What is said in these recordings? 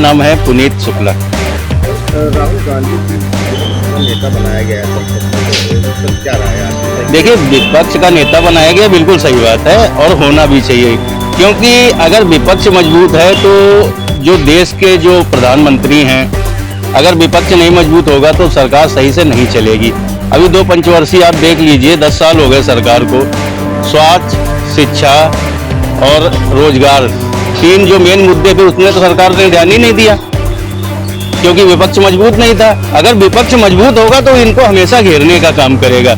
नाम है पुनीत शुक्ला। राहुल गांधी को नेता बनाया गया है, तो क्या राय है आपकी? देखिए, विपक्ष का नेता बनाया गया बिल्कुल सही बात है और होना भी चाहिए, क्योंकि अगर विपक्ष मजबूत है तो जो देश के जो प्रधानमंत्री हैं, अगर विपक्ष नहीं मजबूत होगा तो सरकार सही से नहीं चलेगी। अभी 2 पंचवर्षीय आप देख लीजिए, 10 साल हो गए सरकार को। स्वास्थ्य, शिक्षा और रोजगार, 3 जो मेन मुद्दे थे उसमें तो सरकार ने ध्यान ही नहीं दिया, क्योंकि विपक्ष मजबूत नहीं था। अगर विपक्ष मजबूत होगा तो इनको हमेशा घेरने का काम करेगा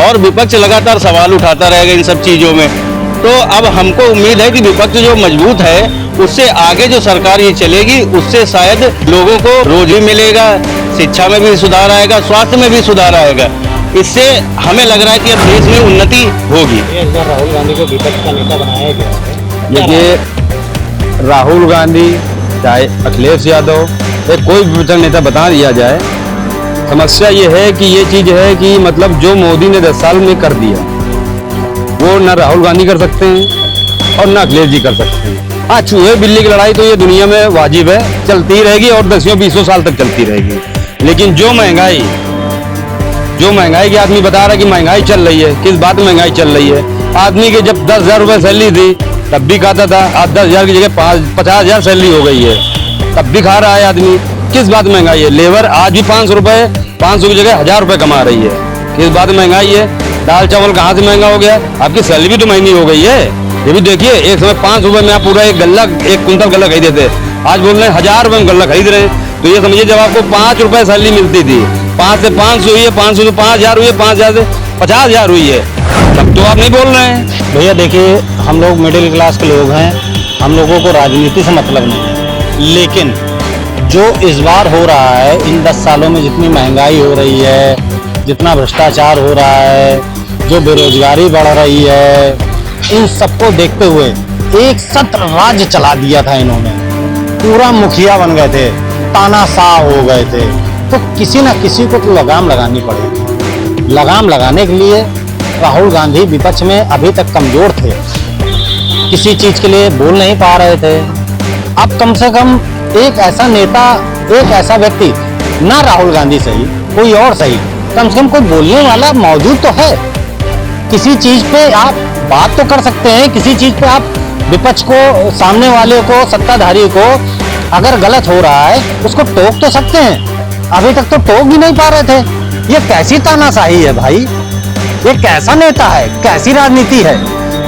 और विपक्ष लगातार सवाल उठाता रहेगा इन सब चीजों में। तो अब हमको उम्मीद है कि विपक्ष जो मजबूत है उससे आगे जो सरकार ये चलेगी, उससे शायद लोगों को रोजगार मिलेगा, शिक्षा में भी सुधार आएगा, स्वास्थ्य में भी सुधार आएगा। इससे हमें लग रहा है कि अब देश में उन्नति होगी। इस बार राहुल गांधी को विपक्ष का नेता बनाया गया है। देखिए, राहुल गांधी चाहे अखिलेश यादव या कोई भी विपक्ष नेता बता दिया जाए, समस्या ये है कि ये चीज है कि मतलब जो मोदी ने 10 साल में कर दिया वो ना राहुल गांधी कर सकते हैं और ना अखिलेश जी कर सकते हैं। हाँ, चूहे बिल्ली की लड़ाई तो ये दुनिया में वाजिब है, चलती रहेगी और 10-20 साल तक चलती रहेगी। लेकिन जो महंगाई की आदमी बता रहा है कि महंगाई चल रही है, किस बात में महंगाई चल रही है? आदमी के जब 10,000 रुपये सैलरी थी तब भी खाता था, आज 10,000 की जगह 50,000 सैलरी हो गई है, तब भी खा रहा है आदमी। किस बात में महंगाई है? लेबर आज भी 500 की जगह 1,000 रुपये कमा रही है, किस बात में महंगाई है? दाल चावल कहाँ से महंगा हो गया? आपकी सैलरी भी तो महंगी हो गई है। ये भी देखिए, एक समय 5 रुपये में आप पूरा एक कुंतल गल्ला खरीदते थे, आज बोल रहे हैं 1,000 रुपये में गल्ला खरीद रहे हैं। तो ये समझिए, जब आपको 5 रुपये सैलरी मिलती थी, 5 से 500 हुई है, 500 से 5,000 हुई है, 5,000 से 50,000 हुई है, तब तो आप नहीं बोल रहे हैं। भैया देखिए, हम लोग मिडिल क्लास के लोग हैं, हम लोगों को राजनीति से मतलब नहीं है, लेकिन जो इस बार हो रहा है, इन 10 सालों में जितनी महंगाई हो रही है, जितना भ्रष्टाचार हो रहा है, जो बेरोजगारी बढ़ रही है, इन सबको देखते हुए एक सत्र राज्य चला दिया था इन्होंने, पूरा मुखिया बन गए थे, तानाशाह हो गए थे। तो किसी ना किसी को तो लगाम लगानी पड़ेगी। लगाम लगाने के लिए राहुल गांधी विपक्ष में अभी तक कमजोर थे, किसी चीज के लिए बोल नहीं पा रहे थे। अब कम से कम एक ऐसा नेता, एक ऐसा व्यक्ति, ना राहुल गांधी सही, कोई और सही, कम से कम कोई बोलने वाला मौजूद तो है। किसी चीज पे आप बात तो कर सकते हैं, किसी चीज पे आप विपक्ष को, सामने वाले को, सत्ताधारी को अगर गलत हो रहा है उसको टोक तो सकते हैं। अभी तक तो टोक भी नहीं पा रहे थे। ये कैसी तानाशाही है भाई? ये कैसा नेता है? कैसी राजनीति है?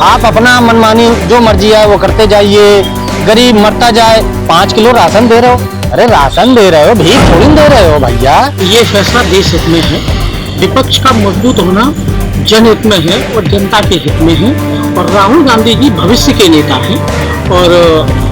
आप अपना मनमानी जो मर्जी है वो करते जाइए, गरीब मरता जाए। 5 किलो राशन दे रहे हो, अरे राशन दे रहे हो, भीख थोड़ी दे रहे हो भैया। ये फैसला देश हित में है, विपक्ष का मजबूत होना जनहित में है और जनता के हित में है। और राहुल गांधी जी भविष्य के नेता हैं और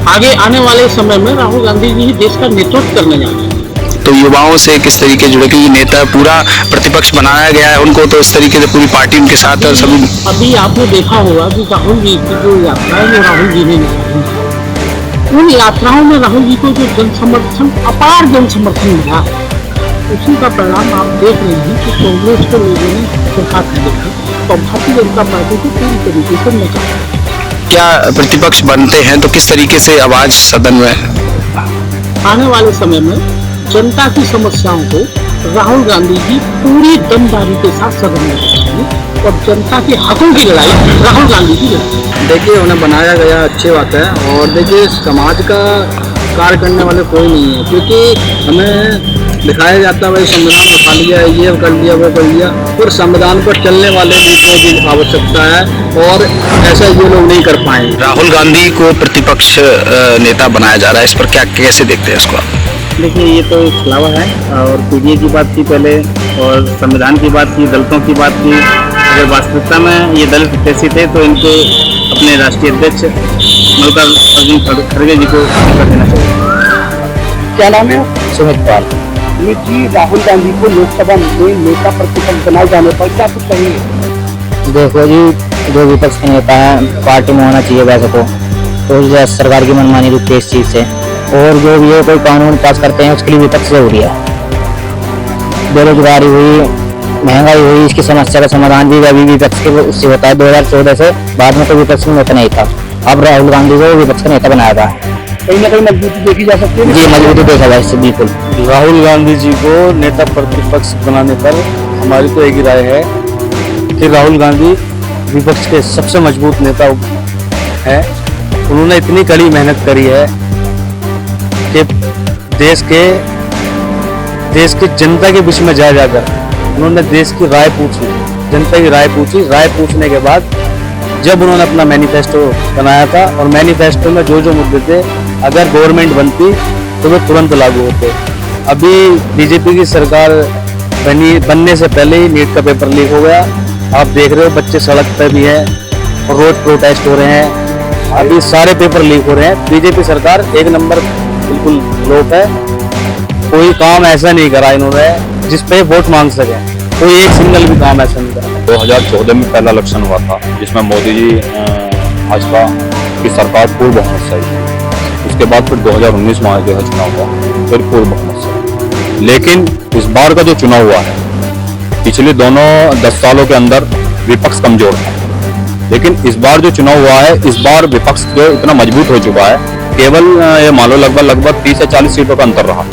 आगे आने वाले समय में राहुल गांधी जी देश का नेतृत्व करने जा रहे हैं। तो युवाओं से किस तरीके जुड़े कि ये नेता पूरा प्रतिपक्ष बनाया गया है उनको, तो इस तरीके से पूरी पार्टी उनके साथ और सभी। अभी आपने देखा होगा कि राहुल जी की जो यात्रा है वो राहुल जी ने निकाली। उन यात्राओं में राहुल जी को जो जन समर्थन, अपार जन समर्थन मिला, उसी का परिणाम आप देख रहे हैं कि कांग्रेस को लोगों ने सरकार कर देखा और भारतीय जनता पार्टी को पूरी तरीके से नकार। क्या प्रतिपक्ष बनते हैं तो किस तरीके से आवाज सदन में? आने वाले समय में जनता की समस्याओं को राहुल गांधी जी पूरी दमदारी के साथ सदन में रखेंगे और जनता के हकों की लड़ाई राहुल गांधी की लड़ाई। देखिए, उन्हें बनाया गया अच्छी बात है, और देखिए समाज का कार्य करने वाले कोई नहीं है, क्योंकि हमें दिखाया जाता है भाई संविधान उठा लिया, ये कर लिया, वो कर लिया, और संविधान पर चलने वाले नीतियों की आवश्यकता है और ऐसा ये लोग नहीं कर पाए। राहुल गांधी को प्रतिपक्ष नेता बनाया जा रहा है, इस पर क्या कैसे देखते हैं इसको आप? देखिए, ये तो एक छलावा है और पीडीए की बात की पहले और संविधान की बात की, दलितों की बात की। अगर वास्तविकता में ये दलित हितैषी थे तो इनको अपने राष्ट्रीय अध्यक्ष मल्लिकार्जुन खड़गे जी को कर देना चाहिए। क्या नाम है? सुमित पाल। कि राहुल गांधी को लोकसभा में नेता प्रतिपक्ष बनाए जाने पर क्या कुछ कहेंगे? देखो जी, जो विपक्ष के नेता है पार्टी में होना चाहिए वैसे तो सरकार की मनमानी रुकती है इस चीज से, और जो भी है कोई कानून पास करते हैं उसके लिए विपक्ष जरूरी है। बेरोजगारी हुई, महंगाई हुई, इसकी समस्या का समाधान भी अभी विपक्ष के उससे होता है। 2014 से बाद में तो विपक्ष में नेता नहीं था, अब राहुल गांधी को विपक्ष का नेता बनाया था। कहीं ना कहीं मजबूती देखी जा सकती है। जी मजबूती देखा जा सकती है बिल्कुल। राहुल गांधी जी को नेता प्रतिपक्ष बनाने पर हमारी तो एक ही राय है कि राहुल गांधी विपक्ष के सबसे मजबूत नेता है। उन्होंने इतनी कड़ी मेहनत करी है कि देश के जनता के बीच में जा जाकर उन्होंने देश की राय पूछी, जनता की राय पूछी। राय पूछने के बाद जब उन्होंने अपना मैनिफेस्टो बनाया था और मैनिफेस्टो में जो जो मुद्दे थे, अगर गवर्नमेंट बनती तो वो तुरंत लागू होते। अभी बीजेपी की सरकार बनने से पहले ही नीट का पेपर लीक हो गया। आप देख रहे हो बच्चे सड़क पे भी हैं और रोज प्रोटेस्ट हो रहे हैं। अभी सारे पेपर लीक हो रहे हैं। बीजेपी सरकार एक नंबर बिल्कुल फ्लॉप है। कोई काम ऐसा नहीं करा इन्होंने जिस पे वोट मांग सके। कोई एक सिंगल भी काम ऐसा नहीं करा। 2014 में पहला इलेक्शन हुआ था जिसमें मोदी जी भाजपा की सरकार पूर्ण बहुमत से आई। उसके बाद फिर 2019 में जो है चुनाव हुआ, फिर पूर्ण बहुमत से। लेकिन इस बार का जो चुनाव हुआ है, पिछले दोनों 10 सालों के अंदर विपक्ष कमजोर था, लेकिन इस बार जो चुनाव हुआ है, इस बार विपक्ष जो इतना मजबूत हो चुका है, केवल ये मान लो लगभग 30 या 40 सीटों का अंतर रहा।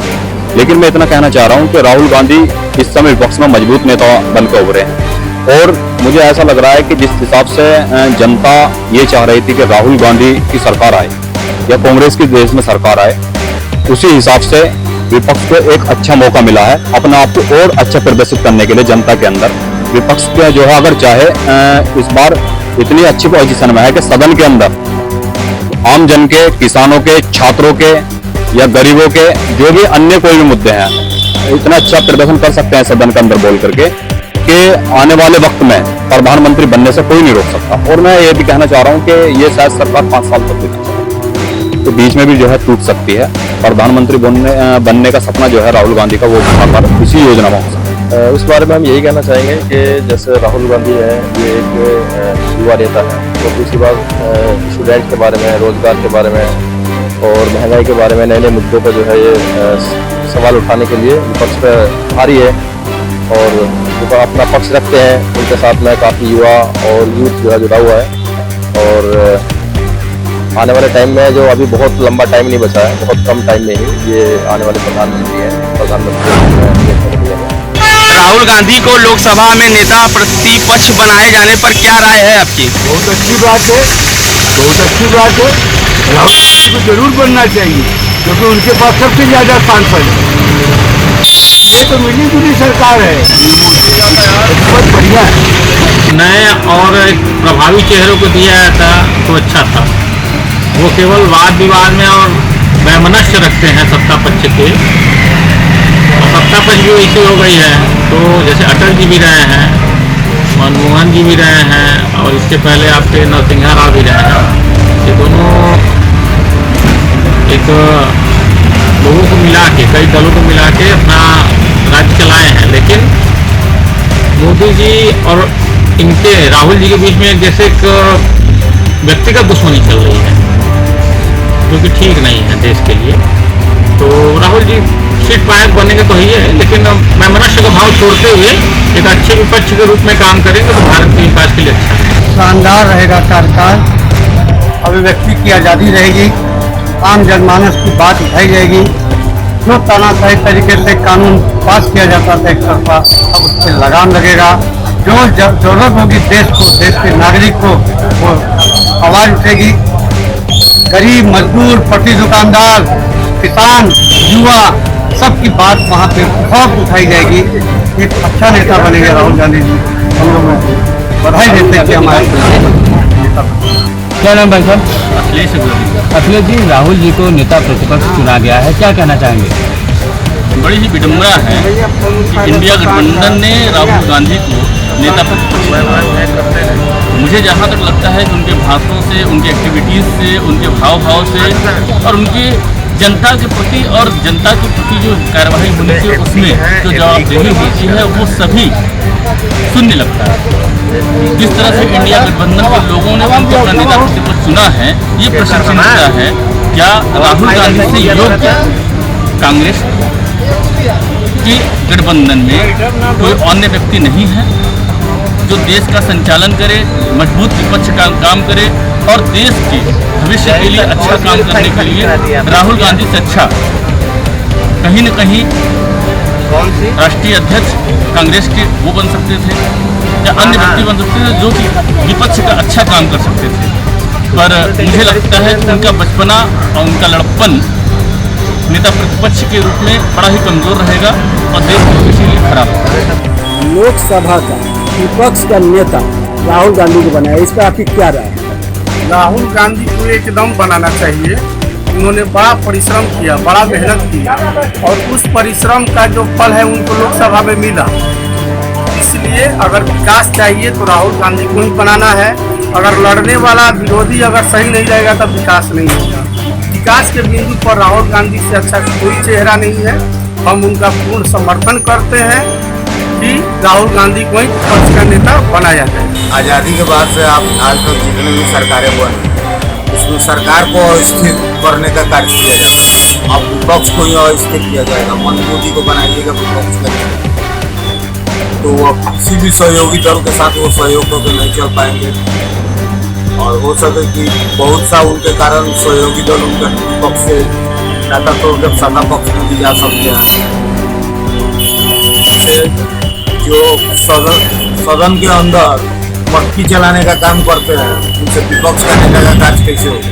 लेकिन मैं इतना कहना चाह रहा हूं कि राहुल गांधी इस समय विपक्ष में मजबूत नेता बनकर उभरे हैं। और मुझे ऐसा लग रहा है कि जिस हिसाब से जनता ये चाह रही थी कि राहुल गांधी की सरकार आए या कांग्रेस की देश में सरकार आए, उसी हिसाब से विपक्ष को एक अच्छा मौका मिला है अपने आप को और अच्छा प्रदर्शित करने के लिए जनता के अंदर। विपक्ष का जो है अगर चाहे इस बार इतनी अच्छी पोजीशन में है कि सदन के अंदर आम जन के, किसानों के, छात्रों के या गरीबों के जो भी अन्य कोई भी मुद्दे हैं, इतना अच्छा प्रदर्शन कर सकते हैं सदन के अंदर बोल करके कि आने वाले वक्त में प्रधानमंत्री बनने से कोई नहीं रोक सकता। और मैं ये भी कहना चाह रहा हूँ कि ये शायद सरकार 5 साल तक भी तो बीच में भी जो है टूट सकती है। प्रधानमंत्री बनने का सपना जो है राहुल गांधी का, वो साकार इसी योजना में हो सकता है। उस बारे में हम यही कहना चाहेंगे कि जैसे राहुल गांधी है, ये एक युवा नेता है, और दूसरी बात स्टूडेंट के बारे में, रोजगार के बारे में और महंगाई के बारे में नए नए मुद्दों पर जो है ये सवाल उठाने के लिए विपक्ष पर भारी है और जो अपना पक्ष रखते हैं। उनके साथ में काफ़ी युवा और यूथ जो है जुड़ा हुआ है। और आने वाले टाइम में जो अभी बहुत लंबा टाइम नहीं बचा है, बहुत कम टाइम में ही ये आने वाले प्रधानमंत्री हैं। प्रधानमंत्री राहुल गांधी को लोकसभा में नेता प्रतिपक्ष बनाए जाने पर क्या राय है आपकी? बहुत अच्छी बात है, बहुत अच्छी बात है। राहुल गांधी को जरूर बनना चाहिए क्योंकि उनके पास सबसे ज्यादा सांसद है। ये तो मिली जुली सरकार है, बहुत बढ़िया है। नए और प्रभावी चेहरों को दिया जाता तो अच्छा था। वो केवल वाद विवाद में और वैमनस्य रखते हैं सत्ता पक्ष के, और सत्ता पक्ष भी ऐसी हो गई है। तो जैसे अटल जी भी रहे हैं, मनमोहन जी भी रहे हैं, और इसके पहले आपके नरसिंहा राव भी रहे हैं। ये दोनों एक लोगों को मिला के, कई दलों को मिला के अपना राज्य चलाए हैं। लेकिन मोदी जी और इनके राहुल जी के बीच में जैसे एक व्यक्तिगत दुश्मनी चल रही है, जो कि ठीक नहीं है देश के लिए। तो राहुल जी सीट पायक बनेंगे तो ही है, लेकिन मैं मनुष्य का भाव छोड़ते हुए एक अच्छे विपक्ष के रूप में काम करेंगे तो भारत के विकास के लिए अच्छा है। शानदार रहेगा कार्यकाल, अभिव्यक्ति की आज़ादी रहेगी, आम जनमानस की बात उठाई जाएगी। जो तानाशाही तरीके से कानून पास किया जाता था एक तरफा, अब उस पर लगाम लगेगा। जो जरूरत होगी देश को, देश के नागरिक को, वो आवाज़ उठेगी। गरीब, मजदूर, पट्टी दुकानदार, किसान, युवा, सबकी बात वहाँ पे बहुत उठाई जाएगी। एक अच्छा नेता बनेंगे राहुल गांधी जी। हम लोग बधाई देते हैं कि हमारे नेता। क्या नाम भाई साहब? अखिलेश अखिलेश जी, राहुल जी को नेता प्रतिपक्ष चुना गया है, क्या कहना चाहेंगे? बड़ी ही विडम्बना है कि इंडिया गठबंधन ने राहुल गांधी को नेता प्रतिपक्ष बनाया। मुझे जहाँ तक लगता है कि उनके भाषणों से, उनके एक्टिविटीज़ से, उनके भाव से और उनकी जनता के प्रति और जनता के प्रति जो कार्यवाही होनी चाहिए उसमें जो जवाबदेही होती है वो सभी शून्य लगता है। जिस तरह से इंडिया गठबंधन के लोगों ने उनको अपना नेता प्रतिपक्ष चुना है, ये प्रशंसनीय है। क्या राहुल गांधी से योग्य कांग्रेस की गठबंधन में कोई अन्य व्यक्ति नहीं है जो देश का संचालन करे, मजबूत विपक्ष का काम करे और देश के भविष्य के लिए अच्छा काम करने के लिए राहुल गांधी से अच्छा कहीं न कहीं राष्ट्रीय अध्यक्ष कांग्रेस के वो बन सकते थे या अन्य व्यक्ति बन सकते थे जो कि विपक्ष का अच्छा काम कर सकते थे। पर मुझे लगता है कि उनका बचपना और उनका लड़प्पन नेता प्रतिपक्ष के रूप में बड़ा ही कमजोर रहेगा और देश को इसीलिए खराब होगा। लोकसभा का विपक्ष का नेता राहुल गांधी को बनाया, इस पर आपकी क्या राय है? राहुल गांधी को एकदम बनाना चाहिए। उन्होंने बड़ा परिश्रम किया, बड़ा मेहनत किया और उस परिश्रम का जो फल है उनको लोकसभा में मिला। इसलिए अगर विकास चाहिए तो राहुल गांधी को ही बनाना है। अगर लड़ने वाला विरोधी अगर सही नहीं रहेगा तब विकास नहीं होगा। विकास के बिंदु पर राहुल गांधी से अच्छा कोई चेहरा नहीं है। हम उनका पूर्ण समर्थन करते हैं कि राहुल गांधी को ही विपक्ष का नेता बनाया जाए। आज़ादी के बाद से आप आज तक जितने भी सरकारें बनी उसमें सरकार को अस्थिर करने का कार्य किया जाता है। अब विपक्ष को ही अस्थिर किया जाएगा। मोदी को बनाइएगा विपक्ष का, तो वो किसी भी सहयोगी दल के साथ वो सहयोग करके नहीं चल पाएंगे और हो सके कि बहुत सा उनके कारण सहयोगी दल उनके पक्ष से ज्यादा तौर पर सत्ता पक्ष में भी जा सकते हैं। जो सदन के अंदर मक्खी चलाने का काम करते हैं उनसे विपक्ष का नेता का कार्य कैसे होगा?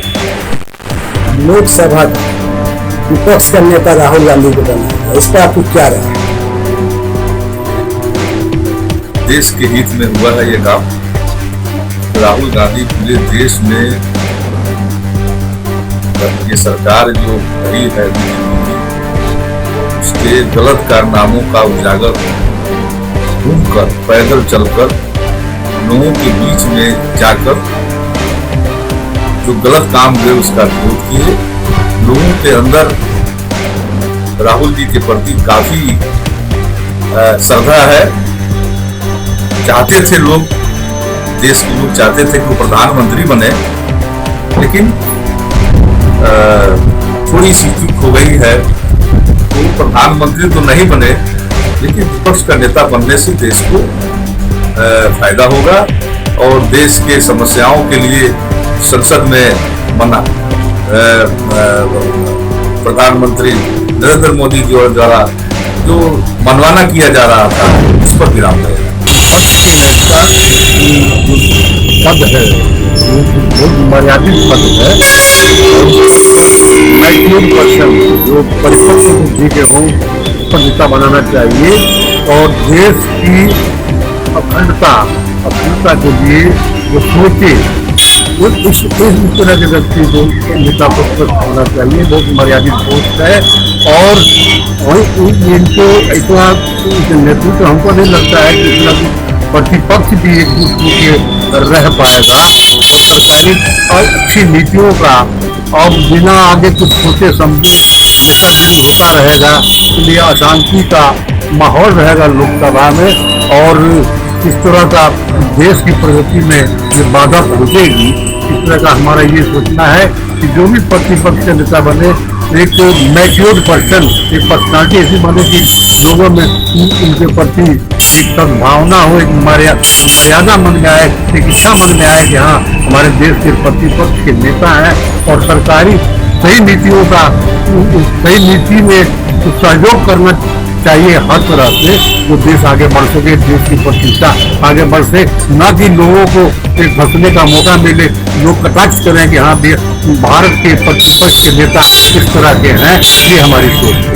लोकसभा का विपक्ष का नेता राहुल गांधी को बनाया, इस पर आपको क्या राय है? देश के हित में हुआ है ये काम। राहुल गांधी पूरे देश में ये सरकार जो खड़ी है उसके गलत कारनामों का उजागर घूमकर पैदल चलकर लोगों के बीच में जाकर जो गलत काम हुए उसका विरोध किए। लोगों के अंदर राहुल जी के प्रति काफी श्रद्धा है। चाहते थे लोग, देश के लोग चाहते थे कि वो प्रधानमंत्री बने, लेकिन थोड़ी सी चूक हो गई है। वो प्रधानमंत्री तो नहीं बने लेकिन विपक्ष का नेता बनने से देश को फायदा होगा और देश के समस्याओं के लिए संसद में बना प्रधानमंत्री नरेंद्र मोदी जी द्वारा जो मनवाना किया जा रहा था उस पर विराम लगेगा। पद है बहुत मर्यादित पद है। 90% जो परिपक्व बुद्धि के हों पर नेता बनाना चाहिए और देश की अखंडता के लिए जो सोचे इस तरह के व्यक्ति को नेता पद पर होना चाहिए। बहुत मर्यादित पोस्ट है और इनको इतना नेतृत्व हमको नहीं लगता है कि इतना प्रतिपक्ष भी एक दूसरे के रह पाएगा और सरकारी और अच्छी नीतियों का अब बिना आगे कुछ सोचे समझे नेतागिरी होता रहेगा। इसलिए अशांति का माहौल रहेगा लोकसभा में और इस तरह का देश की प्रगति में ये बाधा पहुंचेगी। इस तरह का हमारा ये सोचना है कि जो भी प्रतिपक्ष नेता बने एक मैच्योर्ड पर्सन, एक पर्सनालिटी ऐसी बने कि लोगों में उनके प्रति एक सद्भावना हो, एक मर्यादा मन में आए, एक इच्छा मन में आए कि हाँ हमारे देश के प्रतिपक्ष के नेता हैं और सरकारी सही नीतियों का सही नीति में सहयोग करना चाहिए हर तरह से, जो देश आगे बढ़ सके, देश की प्रतिष्ठा आगे बढ़ सके, न कि लोगों को एक फंसने का मौका मिले, लोग कटाक्ष करें कि हाँ भारत के प्रतिपक्ष के नेता इस तरह के हैं। ये हमारी सोच है।